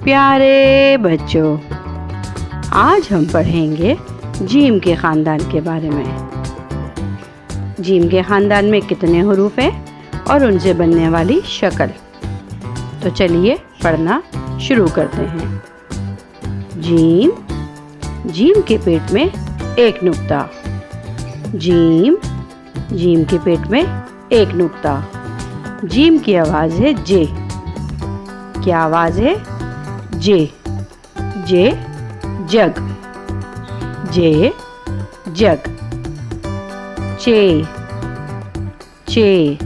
प्यारे बच्चों, आज हम पढ़ेंगे जीम के ख़ानदान के बारे में। जीम के ख़ानदान में कितने हरूफ हैं और उनसे बनने वाली शक्ल। तो चलिए पढ़ना शुरू करते हैं। जीम, जीम के पेट में एक नुक्ता। जीम, जीम के पेट में एक नुक्ता। जीम की आवाज़ है जे। क्या आवाज़ है? जे। जे जग, जे जग। चे, चे,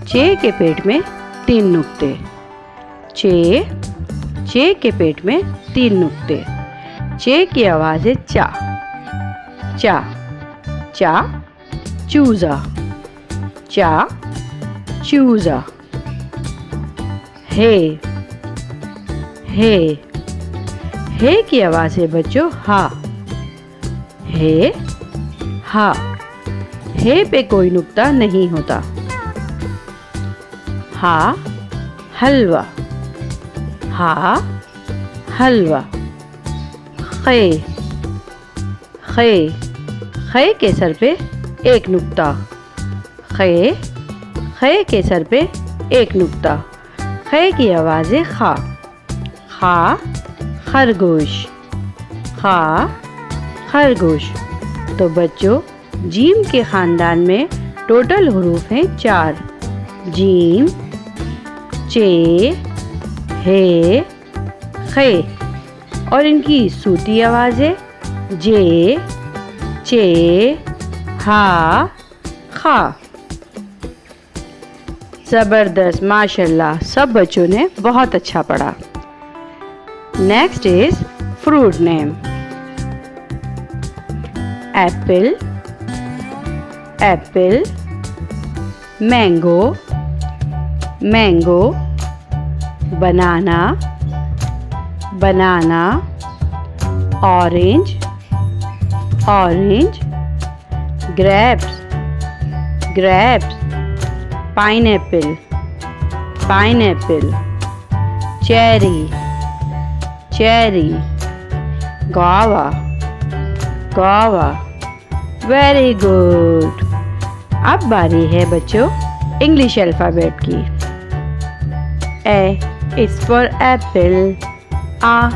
चे के पेट में तीन नुक्ते। चे, चे के पेट में तीन नुक्ते। चे की आवाज़ है चा। चा, चा चूजा, चा चूजा। हे, हे की आवाज़ है बच्चों हा। हे, हा। हे पे कोई नुक्ता नहीं होता। हा, हलवा, हा हलवा। खे, खे, खे के सर पे एक नुक्ता। खे, खे के सर पे एक नुक्ता। खे की आवाज़ है खा। खा खरगोश, खा खरगोश। तो बच्चों, जीम के ख़ानदान में टोटल हरूफ हैं 4। जीम, चे, हे, खे। और इनकी सूती आवाज़ है जे, चे, हा, खा। ज़बरदस्त, माशाल्लाह, सब बच्चों ने बहुत अच्छा पढ़ा। Next is fruit name. Apple, apple. Mango, mango. Banana, banana. Orange, orange. Grapes, grapes. Pineapple, pineapple. Cherry, cherry. Guava, guava. Very good. अब बारी है बच्चों इंग्लिश अल्फ़ाबेट की। ए इज़ फॉर एप्पल, आ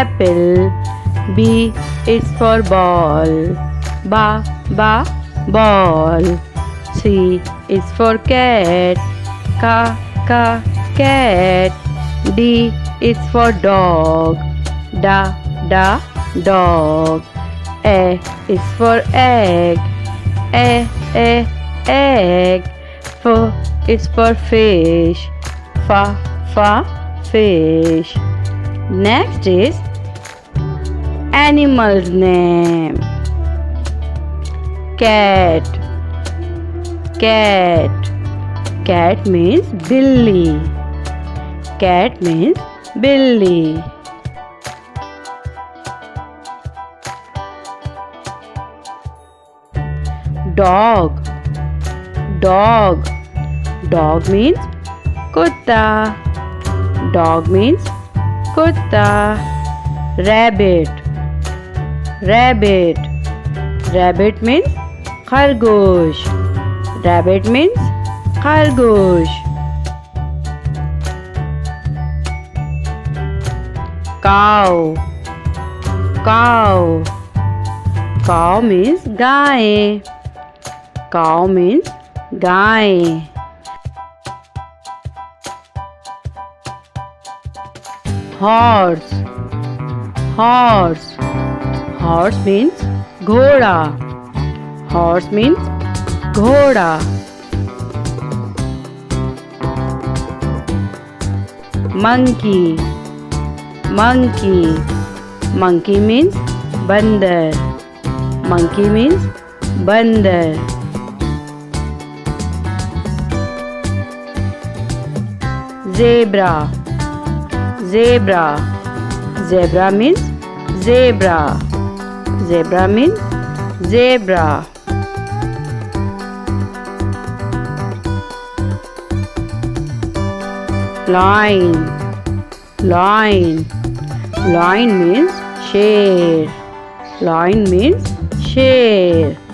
apple. B is for ball, बा ball. C is for cat, ka cat. D is for dog, da dog. A is for egg, egg. F is for fish, fa fish. Next is animal's name. Cat, cat. Cat means billy. Cat means billy. Dog, dog. Dog means kutta. Dog means kutta. Rabbit, rabbit. Rabbit means खरगोश. Rabbit means खरगोश. Cow, cow. Cow means गाय. Cow means गाय. Horse, horse. Horse means घोड़ा. Horse means घोड़ा. Monkey, monkey. Monkey means बंदर. Monkey means बंदर. Zebra, zebra. Zebra means zebra. Zebra means zebra. Lion, Lion. Lion means शेर. Lion means शेर.